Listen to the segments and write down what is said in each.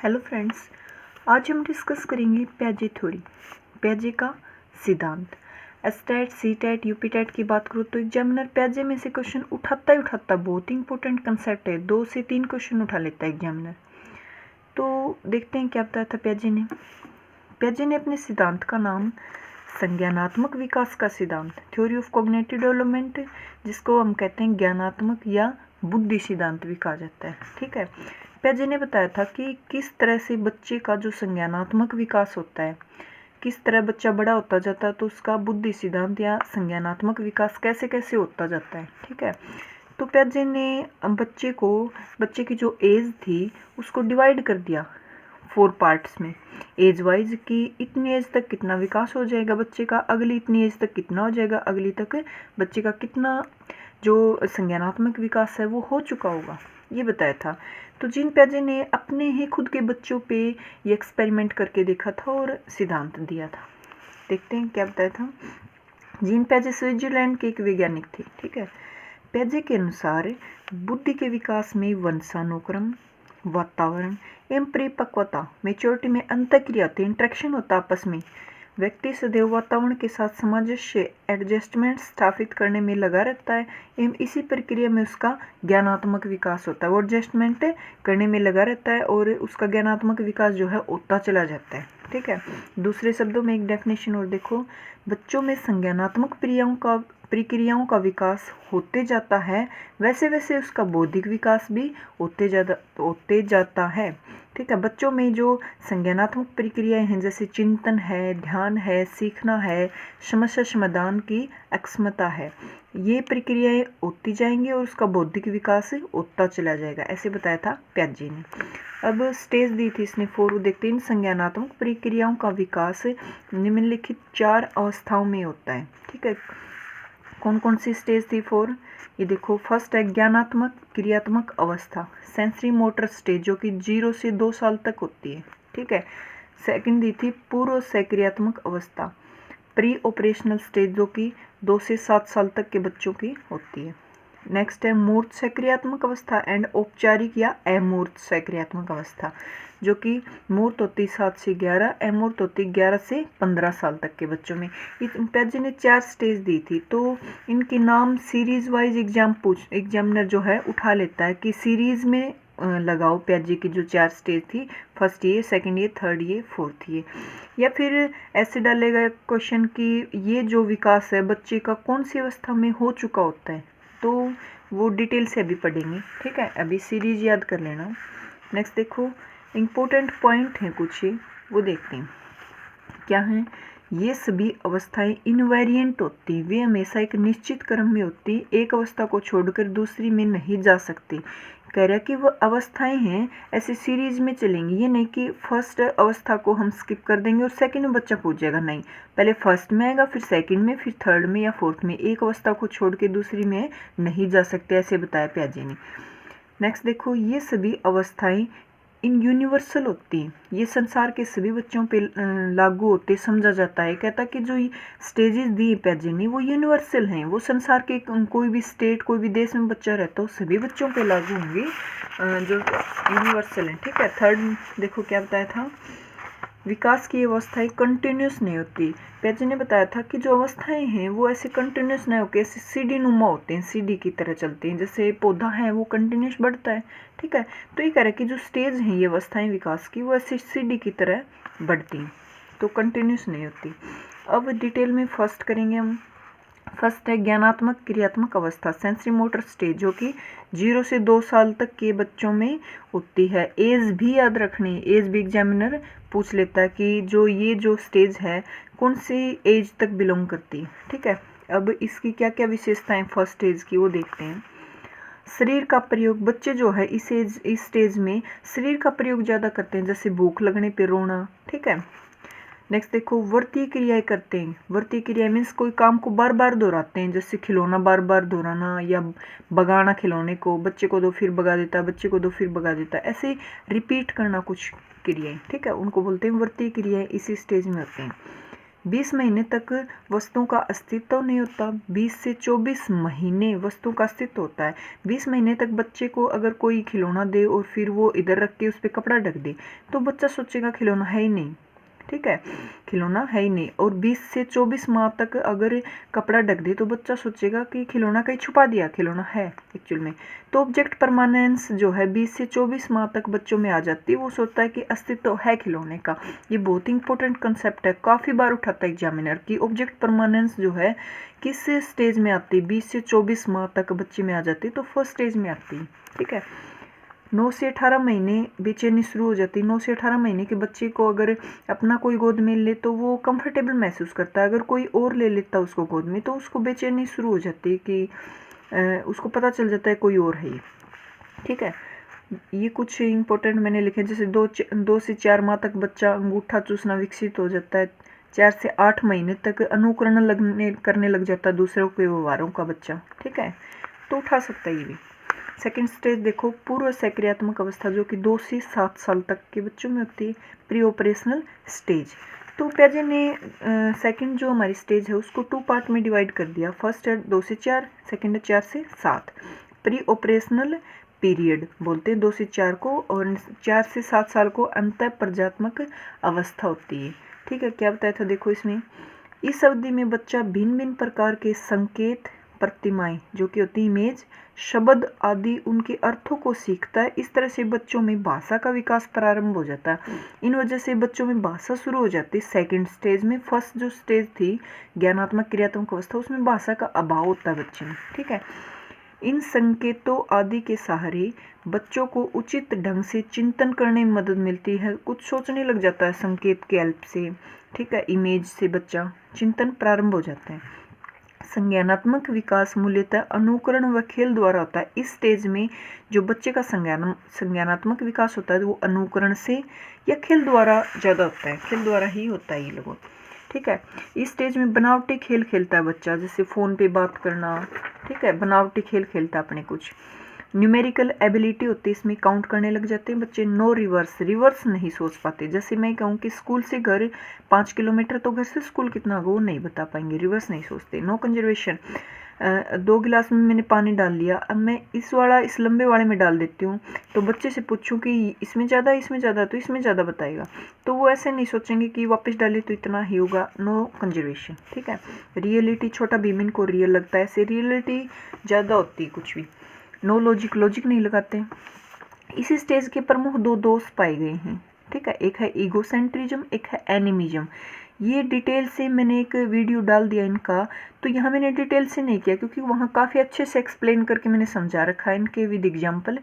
Hello friends, आज हम discuss करेंगे प्याजे थ्योरी, प्याजे का सिद्धांत। एसटेट, सीटेट, यूपीटेट की बात करूँ तो एग्जामिनर प्याजे में से क्वेश्चन उठाता ही उठाता, बहुत ही इंपॉर्टेंट कंसेप्ट है, 2 से 3 क्वेश्चन उठा लेता है एग्जामिनर। तो देखते हैं क्या बताया था प्याजे ने। प्याजे ने अपने सिद्धांत का नाम संज्ञानात्मक विकास का सिद्धांत, थ्योरी ऑफ कॉग्निटिव डेवलपमेंट, जिसको हम कहते हैं ज्ञानात्मक या बुद्धि सिद्धांत भी कहा जाता है। ठीक है, प्याजे ने बताया था कि किस तरह से बच्चे का जो संज्ञानात्मक विकास होता है, किस तरह बच्चा बड़ा होता जाता है तो उसका बुद्धि सिद्धांत या संज्ञानात्मक विकास कैसे कैसे होता जाता है। ठीक है, तो प्याजे ने बच्चे की जो एज थी उसको डिवाइड कर दिया 4 पार्ट्स में, एज वाइज, कि इतनी एज तक कितना विकास हो जाएगा बच्चे का, अगली इतनी एज तक कितना हो जाएगा, अगली तक बच्चे का कितना जो संज्ञानात्मक विकास है वो हो चुका होगा, ये बताया था। तो जीन प्याजे ने अपने ही खुद के बच्चों पे ये एक्सपेरिमेंट करके देखा था और सिद्धांत दिया था। देखते हैं क्या बताया था। जीन प्याजे स्विट्जरलैंड के एक वैज्ञानिक थे। ठीक है, प्याजे के अनुसार बुद्धि के विकास में वंशानुक्रम, वातावरण एवं परिपक्वता, मेच्योरिटी में अंतःक्रिया होती है, इंटरेक्शन होता है आपस में। व्यक्ति सदैव वातावरण के साथ सामंजस्य, एडजस्टमेंट स्थापित करने में लगा रहता है एवं इसी प्रक्रिया में उसका ज्ञानात्मक विकास होता है। वो एडजस्टमेंट करने में लगा रहता है और उसका ज्ञानात्मक विकास जो है होता चला जाता है। ठीक है, दूसरे शब्दों में एक डेफिनेशन और देखो, बच्चों में संज्ञानात्मक प्रक्रियाओं का विकास होते जाता है, वैसे वैसे उसका बौद्धिक विकास भी होते जाता है। ठीक है, बच्चों में जो संज्ञानात्मक प्रक्रियाएं हैं जैसे चिंतन है, ध्यान है, सीखना है, समस्या समाधान की अक्षमता है, ये प्रक्रियाएं होती जाएंगी और उसका बौद्धिक विकास होता चला जाएगा, ऐसे बताया था प्याजे ने। अब स्टेज दी थी इसने 4, देखते हैं। संज्ञानात्मक प्रक्रियाओं का विकास निम्नलिखित 4 अवस्थाओं में होता है। ठीक है, कौन कौन सी स्टेज थी 4, ये देखो। फर्स्ट है ज्ञानात्मक क्रियात्मक अवस्था, सेंसरी मोटर स्टेज, जो कि 0 से 2 साल तक होती है। ठीक है, सेकंड दी थी पूर्व सक्रियात्मक अवस्था, प्री ऑपरेशनल स्टेज, जो कि 2 से 7 साल तक के बच्चों की होती है। नेक्स्ट है मूर्त सक्रियात्मक अवस्था एंड औपचारिक या अमूर्त सक्रियात्मक अवस्था, जो कि मूर्त होती 7 से 11, अमूर्त होती 11 से 15 साल तक के बच्चों में। प्याजे ने 4 स्टेज दी थी, तो इनके नाम सीरीज वाइज एग्जामिनर जो है उठा लेता है कि सीरीज में लगाओ प्याजे की जो 4 स्टेज थी, फर्स्ट ये, सेकंड ये, थर्ड ये, फोर्थ ये, या फिर ऐसे डालेगा क्वेश्चन कि ये जो विकास है बच्चे का कौन सी अवस्था में हो चुका होता है, तो वो डिटेल से अभी पढ़ेंगे। ठीक है, अभी सीरीज याद कर लेना। नेक्स्ट देखो, इम्पोर्टेंट पॉइंट हैं कुछ, वो देखते हैं क्या हैं। ये सभी अवस्थाएं इनवेरिएंट होती, वे हमेशा एक निश्चित क्रम में होती, एक अवस्था को छोड़कर दूसरी में नहीं जा सकती। कह रहा है कि वो अवस्थाएं हैं ऐसे सीरीज में चलेंगी, ये नहीं कि फर्स्ट अवस्था को हम स्किप कर देंगे और सेकंड में बच्चा पूछ जाएगा, नहीं, पहले फर्स्ट में आएगा, फिर सेकंड में, फिर थर्ड में या फोर्थ में, एक अवस्था को छोड़ के दूसरी में नहीं जा सकते, ऐसे बताया प्याजे ने। नेक्स्ट देखो, ये सभी अवस्थाएं इन यूनिवर्सल होती हैं, ये संसार के सभी बच्चों पे लागू होते समझा जाता है। कहता कि जो स्टेजेस दी प्याजे ने वो यूनिवर्सल हैं, वो संसार के कोई भी स्टेट, कोई भी देश में बच्चा रहता हो सभी बच्चों पे लागू होंगे, जो यूनिवर्सल हैं। ठीक है, थर्ड देखो क्या बताया था, विकास की अवस्थाएं कंटिन्यूस नहीं होती। प्याजे ने बताया था कि जो अवस्थाएं हैं वो ऐसे कंटिन्यूस नहीं होकर ऐसे सीढ़ी नुमा होते हैं, सीढ़ी की तरह चलते हैं, जैसे पौधा है वो कंटिन्यूस बढ़ता है। ठीक है, तो ये कह रहा है कि जो स्टेज हैं ये अवस्थाएं विकास की वो ऐसे सीढ़ी की तरह बढ़ती हैं, तो कंटिन्यूस नहीं होती। अब डिटेल में फर्स्ट करेंगे हम। फर्स्ट है ज्ञानात्मक क्रियात्मक अवस्था, सेंसरी मोटर स्टेज, जो कि 0 से 2 साल तक के बच्चों में होती है। एज भी याद रखनी, एज भी एग्जामिनर पूछ लेता है कि जो स्टेज है कौन सी एज तक बिलोंग करती है। ठीक है, अब इसकी क्या क्या विशेषताएं फर्स्ट स्टेज की वो देखते हैं। शरीर का प्रयोग, बच्चे जो है इस स्टेज में शरीर का प्रयोग ज़्यादा करते हैं, जैसे भूख लगने पे रोना। ठीक है, नेक्स्ट देखो, वर्तीय क्रियाएं करते हैं। वर्तीय क्रिया मीन्स कोई काम को बार बार दोहराते हैं, जैसे खिलौना बार बार दोहराना या भगाना खिलौने को, बच्चे को दो फिर भगा देता है, बच्चे को दो फिर भगा देता है, ऐसे रिपीट करना कुछ क्रियाएं। ठीक है, उनको बोलते हैं वर्तीय क्रियाएं, इसी स्टेज में होते हैं। 20 महीने तक वस्तुओं का अस्तित्व नहीं होता, 20 से 24 महीने वस्तुओं का अस्तित्व होता है। 20 महीने तक बच्चे को अगर कोई खिलौना दे और फिर वो इधर रख के उस पर कपड़ा ढक दे तो बच्चा सोचेगा खिलौना है ही नहीं, ठीक है, खिलौना है ही नहीं। और 20 से 24 माह तक अगर कपड़ा ढक दे तो बच्चा सोचेगा कि खिलौना कहीं छुपा दिया, खिलौना है एक्चुअल में। तो ऑब्जेक्ट परमानेंस जो है 20 से 24 माह तक बच्चों में आ जाती है, वो सोचता है कि अस्तित्व है खिलौने का। ये बहुत ही इंपॉर्टेंट कंसेप्ट है, काफ़ी बार उठाता है एग्जामिनर की ऑब्जेक्ट परमानेंस जो है किस स्टेज में आती है, 20 से 24 माह तक बच्चे में आ जाती है, तो फर्स्ट स्टेज में आती है, ठीक है। 9 से 18 महीने बेचैनी शुरू हो जाती है। 9 से 18 महीने के बच्चे को अगर अपना कोई गोद में ले तो वो कंफर्टेबल महसूस करता है, अगर कोई और ले लेता है उसको गोद में तो उसको बेचैनी शुरू हो जाती है कि उसको पता चल जाता है कोई और है ये, ठीक है। ये कुछ इंपॉर्टेंट मैंने लिखे, जैसे 2 से 4 माह तक बच्चा अंगूठा चूसना विकसित हो जाता है। 4 से 8 महीने तक अनुकरण करने लग जाता है दूसरों के व्यवहारों का बच्चा, ठीक है, तो उठा सकता है ये भी। सेकेंड स्टेज देखो, पूर्व सक्रियात्मक अवस्था जो कि 2 से 7 साल तक के बच्चों में होती है, प्री ऑपरेशनल स्टेज। तो पियाजे ने सेकंड जो हमारी स्टेज है उसको 2 पार्ट में डिवाइड कर दिया। फर्स्ट है 2 से 4, सेकंड है 4 से 7। प्री ऑपरेशनल पीरियड बोलते हैं 2 से 4 को, और 4 से 7 साल को अंतः प्रजात्मक अवस्था होती है, ठीक है। क्या बताया था देखो इसमें, इस अवधि में बच्चा भिन्न भिन्न प्रकार के संकेत, प्रतिमाएं जो कि होती है इमेज, शब्द आदि उनके अर्थों को सीखता है। इस तरह से बच्चों में भाषा का विकास प्रारंभ हो जाता है। इन वजह से बच्चों में भाषा शुरू हो जाती है सेकंड स्टेज में। फर्स्ट जो स्टेज थी ज्ञानात्मक क्रियात्मक अवस्था, उसमें भाषा का अभाव होता है बच्चे में, ठीक है। इन संकेतों आदि के सहारे बच्चों को उचित ढंग से चिंतन करने में मदद मिलती है, कुछ सोचने लग जाता है संकेत के हेल्प से, ठीक है, इमेज से बच्चा चिंतन प्रारंभ हो जाता है। संज्ञानात्मक विकास मूल्यतः अनुकरण व खेल द्वारा होता है। इस स्टेज में जो बच्चे का संज्ञानात्मक विकास होता है वो अनुकरण से या खेल द्वारा ज़्यादा होता है, खेल द्वारा ही होता है ये लोगों, ठीक है। इस स्टेज में बनावटी खेल खेलता है बच्चा, जैसे फ़ोन पे बात करना, ठीक है, बनावटी खेल खेलता है अपने कुछ। न्यूमेरिकल एबिलिटी होती है, इसमें काउंट करने लग जाते हैं बच्चे। नो रिवर्स नहीं सोच पाते, जैसे मैं कहूँ कि स्कूल से घर 5 किलोमीटर, तो घर से स्कूल कितना होगा वो नहीं बता पाएंगे, रिवर्स नहीं सोचते। नो कंजर्वेशन, 2 गिलास में मैंने पानी डाल लिया, अब मैं इस लंबे वाले में डाल देती हूँ, तो बच्चे से पूछूं कि इसमें ज़्यादा तो इसमें ज़्यादा बताएगा, तो वो ऐसे नहीं सोचेंगे कि वापस डाले तो इतना ही होगा। नो कंजर्वेशन, ठीक है। रियलिटी, छोटा भीम इनको रियल लगता है, ऐसे रियलिटी ज़्यादा होती है कुछ भी। नो लॉजिक नहीं लगाते। इसी स्टेज के प्रमुख 2 दोष पाए गए हैं, ठीक है, एक है ईगोसेंट्रिज्म, एक है एनिमिज्म। ये डिटेल से मैंने एक वीडियो डाल दिया इनका, तो यहाँ मैंने डिटेल से नहीं किया क्योंकि वहाँ काफ़ी अच्छे से एक्सप्लेन करके मैंने समझा रखा है इनके विद एग्जाम्पल,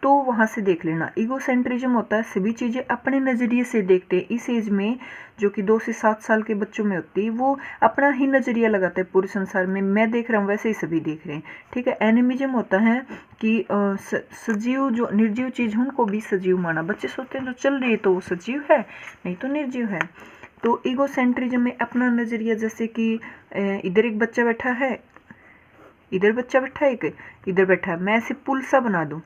तो वहाँ से देख लेना। ईगोसेंट्रिज्म होता है सभी चीज़ें अपने नज़रिए से देखते हैं। इस एज में जो कि 2 से 7 साल के बच्चों में होती है, वो अपना ही नज़रिया लगाते हैं पूरे संसार में, मैं देख रहा हूँ वैसे ही सभी देख रहे हैं, ठीक है। एनिमिज्म होता है कि सजीव जो निर्जीव चीज़ है उनको भी सजीव माना, बच्चे सोचते हैं जो चल रही है तो वो सजीव है, नहीं तो निर्जीव है। तो ईगोसेंट्रिज्म में अपना नज़रिया, जैसे कि इधर एक बच्चा बैठा है, इधर बच्चा बैठा है, एक इधर बैठा है, मैं ऐसे पुल सा बना दूँ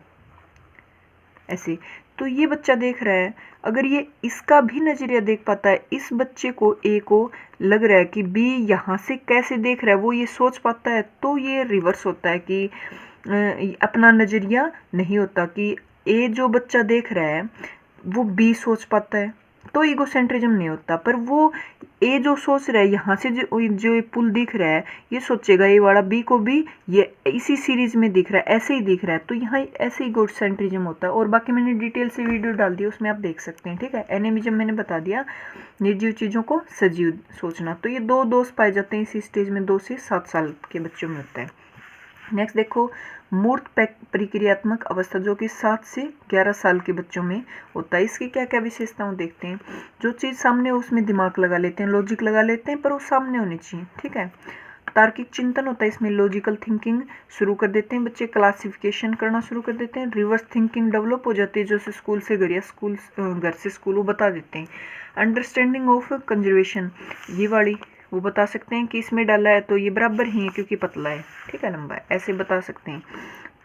ऐसे, तो ये बच्चा देख रहा है, अगर ये इसका भी नज़रिया देख पाता है, इस बच्चे को ए को लग रहा है कि बी यहाँ से कैसे देख रहा है, वो ये सोच पाता है, तो ये रिवर्स होता है कि अपना नज़रिया नहीं होता कि ए जो बच्चा देख रहा है वो बी सोच पाता है, तो ईगोसेंट्रिज्म नहीं होता। पर वो ए जो सोच रहा है यहाँ से जो पुल दिख रहा है, ये सोचेगा ये वाला बी को भी ये इसी सीरीज में दिख रहा है, ऐसे ही दिख रहा है, तो यहाँ ऐसे ईगोसेंट्रिज्म होता है। और बाकी मैंने डिटेल से वीडियो डाल दी, उसमें आप देख सकते हैं, ठीक है। एनिमिज्म मैंने बता दिया, निर्जीव चीज़ों को सजीव सोचना। तो ये 2 दोष पाए जाते हैं इसी स्टेज में, 2 से 7 साल के बच्चों में होता है। नेक्स्ट देखो, मूर्त प्रक्रियात्मक अवस्था जो कि 7 से 11 साल के बच्चों में होता है। इसकी क्या क्या विशेषताओं देखते हैं। जो चीज़ सामने हो उसमें दिमाग लगा लेते हैं, लॉजिक लगा लेते हैं, पर वो सामने होनी चाहिए, ठीक है। तार्किक चिंतन होता है, इसमें लॉजिकल थिंकिंग शुरू कर देते हैं बच्चे, क्लासिफिकेशन करना शुरू कर देते हैं, रिवर्स थिंकिंग डेवलप हो जाती है, जैसे स्कूल से घर या घर से स्कूल वो बता देते हैं। अंडरस्टैंडिंग ऑफ कंजर्वेशन, ये वाली वो बता सकते हैं कि इसमें डाला है तो ये बराबर ही है क्योंकि पतला है, ठीक है, लंबा है, ऐसे बता सकते हैं।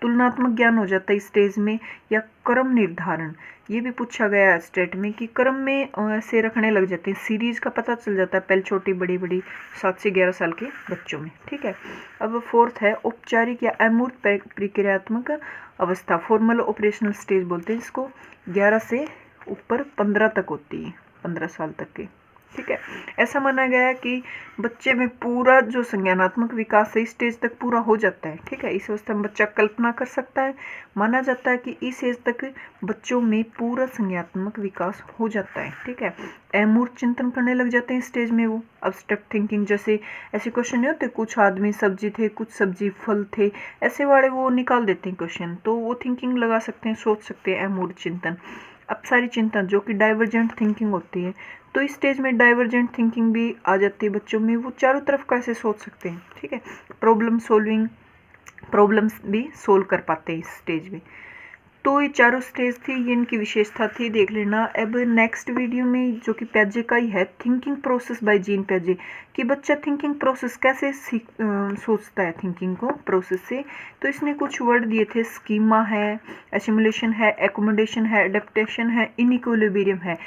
तुलनात्मक ज्ञान हो जाता है इस स्टेज में, या क्रम निर्धारण, ये भी पूछा गया है स्टेट में कि क्रम में ऐसे रखने लग जाते हैं, सीरीज का पता चल जाता है पहले छोटी बड़ी बड़ी 7 से 11 साल के बच्चों में। ठीक है, अब फोर्थ है औपचारिक या अमूर्त प्रक्रियात्मक अवस्था, फॉर्मल ऑपरेशनल स्टेज बोलते हैं इसको, 11 से ऊपर 15 तक होती है, 15 साल तक की। ठीक है, ऐसा माना गया है कि बच्चे में पूरा जो संज्ञानात्मक विकास है इस स्टेज तक पूरा हो जाता है। ठीक है, इस अवस्था में बच्चा कल्पना कर सकता है, माना जाता है कि इस एज तक बच्चों में पूरा संज्ञानात्मक विकास हो जाता है। ठीक है, अमूर्त चिंतन करने लग जाते हैं स्टेज में वो, अब्स्ट्रैक्ट थिंकिंग, जैसे ऐसे क्वेश्चन नहीं होते, कुछ आदमी सब्जी थे, कुछ सब्जी फल थे, ऐसे वाले वो निकाल देते हैं क्वेश्चन, तो वो थिंकिंग लगा सकते हैं, सोच सकते हैं, अमूर्त चिंतन। अब सारी चिंतन जो कि डाइवर्जेंट थिंकिंग होती है, तो इस स्टेज में डाइवर्जेंट थिंकिंग भी आ जाती है बच्चों में, वो चारों तरफ कैसे सोच सकते हैं। ठीक है, प्रॉब्लम सॉल्विंग, प्रॉब्लम्स भी सोल्व कर पाते हैं इस स्टेज में। तो ये चारों स्टेज थी, ये इनकी विशेषता थी, देख लेना। अब नेक्स्ट वीडियो में जो कि प्याजे का ही है, थिंकिंग प्रोसेस बाय जीन प्याजे, कि बच्चा थिंकिंग प्रोसेस कैसे सोचता है थिंकिंग को प्रोसेस से। तो इसने कुछ वर्ड दिए थे, स्कीमा है, एसिमुलेशन है, एकोमोडेशन है, एडेप्टेशन है, इनइक्विलिब्रियम है।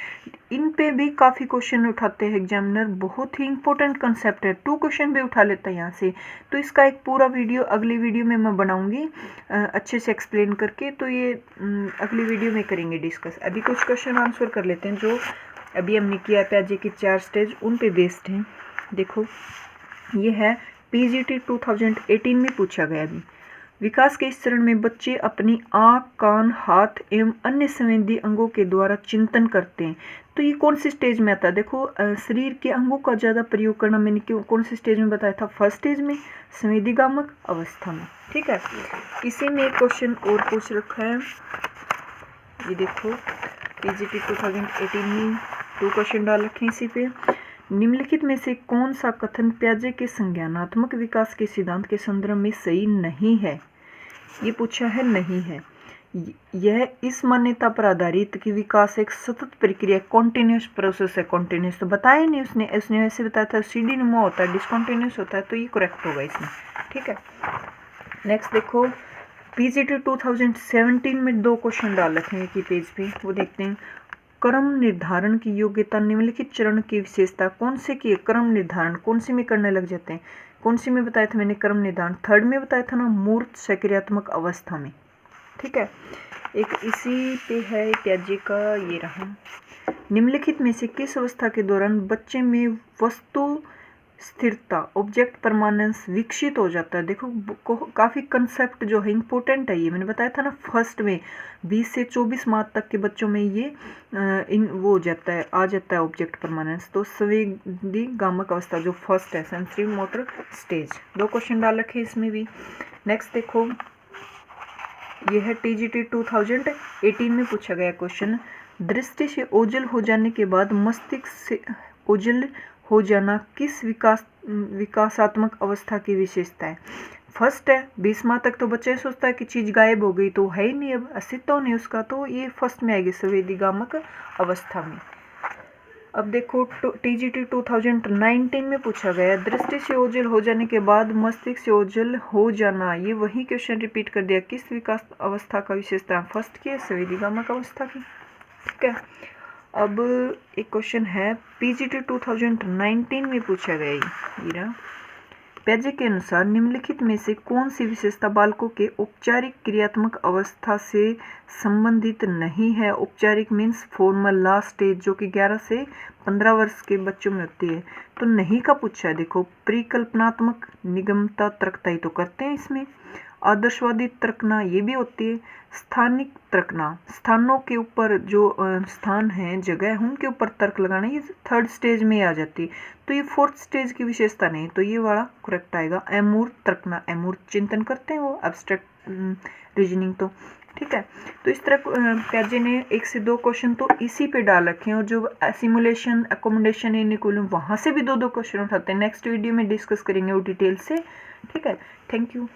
इन पे भी काफ़ी क्वेश्चन उठाते हैं एग्जामिनर, बहुत ही इंपॉर्टेंट कंसेप्ट है, 2 क्वेश्चन भी उठा लेता है यहाँ से। तो इसका एक पूरा वीडियो अगली वीडियो में मैं बनाऊंगी अच्छे से एक्सप्लेन करके, तो ये अगली वीडियो में करेंगे डिस्कस। अभी कुछ क्वेश्चन आंसर कर लेते हैं जो अभी हमने किया प्याजे के 4 स्टेज, उन पे बेस्ड हैं। देखो, ये है पीजीटी 2018 में पूछा गया। अभी विकास के इस चरण में बच्चे अपनी आँख, कान, हाथ एवं अन्य संवेदी अंगों के द्वारा चिंतन करते हैं। तो ये कौन सी स्टेज में आता है? देखो, शरीर के अंगों का ज़्यादा प्रयोग करना मैंने कौन सी स्टेज में बताया था? फर्स्ट स्टेज में, संवेदीगामक अवस्था में। ठीक है, इसी में एक क्वेश्चन और पूछ रखा है, ये देखो पीजीटी 2018 में 2 क्वेश्चन डाल रखे हैं इसी पे। निम्नलिखित में से कौन सा कथन प्याजे के संज्ञानात्मक विकास के सिद्धांत के संदर्भ में सही नहीं है? ये पूछा है, नहीं है। यह इस मान्यता पर आधारित कि विकास एक सतत प्रक्रिया, कॉन्टिन्यूस प्रोसेस है। कॉन्टिन्यूस तो बताया नहीं उसने ऐसे बताया था सीढ़ी नुमा होता है, डिसकॉन्टिन्यूस होता है, तो ये करेक्ट होगा इसमें। ठीक है, नेक्स्ट देखो, पीजीटी 2017 में 2 क्वेश्चन डाल रखे हैं कि पेज पे, वो देखते हैं। क्रम निर्धारण की योग्यता, निम्नलिखित चरण की विशेषता, कौन से की क्रम निर्धारण कौन सी में करने लग जाते हैं? कौन सी में बताया था मैंने क्रम निर्धारण? 3rd में बताया था ना, मूर्त सक्रियात्मक अवस्था में। ठीक है, एक इसी पे है प्याजे का, ये रहा। निम्नलिखित में से किस अवस्था के दौरान बच्चे में वस्तु स्थिरता, ऑब्जेक्ट परमानेंस विकसित हो जाता है? देखो, काफ़ी कंसेप्ट जो है इंपॉर्टेंट है, ये मैंने बताया था ना, फर्स्ट में 20 से 24 माह तक के बच्चों में ये वो हो जाता है, आ जाता है ऑब्जेक्ट परमानेंस। तो संवेदीगामक अवस्था जो फर्स्ट है, सेंसरी मोटर स्टेज। 2 क्वेश्चन डाल रखे इसमें भी। नेक्स्ट देखो, ये है टीजीटी 2018 में पूछा गया क्वेश्चन। दृष्टि से ओझल हो जाने के बाद मस्तिष्क से ओझल हो जाना किस विकासात्मक अवस्था की विशेषता है? फर्स्ट है, 20 माह तक तो बच्चा सोचता है कि चीज़ गायब हो गई, तो है ही नहीं, अब अस्तित्व नहीं उसका, तो ये फर्स्ट में आएगी, संवेदीगामक अवस्था में। अब देखो, टीजीटी 2019 में पूछा गया, दृष्टि से ओझल हो जाने के बाद मस्तिष्क से ओझल हो जाना, ये वही क्वेश्चन रिपीट कर दिया, किस विकास अवस्था का विशेषता? फर्स्ट की है, संवेदीगामक अवस्था की। ठीक है, अब एक क्वेश्चन है पीजीटी 2019 में पूछा गया, ये प्याजे के अनुसार निम्नलिखित में से कौन सी विशेषता बालकों के औपचारिक क्रियात्मक अवस्था से संबंधित नहीं है? औपचारिक मीन्स फॉर्मल लास्ट स्टेज, जो कि 11 से 15 वर्ष के बच्चों में होती है। तो नहीं का पूछा है। देखो, परिकल्पनात्मक निगमता तर्कता ही तो करते हैं इसमें, आदर्शवादी तर्कना ये भी होती है, स्थानिक तर्कना, स्थानों के ऊपर जो स्थान हैं, जगह है, उनके ऊपर तर्क लगाना, ये 3rd स्टेज में आ जाती है। तो ये 4th स्टेज की विशेषता नहीं, तो ये वाला करेक्ट आएगा। अमूर्त तर्कना, अमूर्त चिंतन करते हैं वो, एब्स्ट्रैक्ट रीजनिंग। तो ठीक है, तो इस तरह प्याजे ने 1 से 2 क्वेश्चन तो इसी पे डाल रखे हैं, और जो सिमुलेशन, अकोमोडेशन, इनइक्विलिब्रियम, वहाँ से भी 2-2 क्वेश्चन उठाते हैं। नेक्स्ट वीडियो में डिस्कस करेंगे वो डिटेल से। ठीक है, थैंक यू।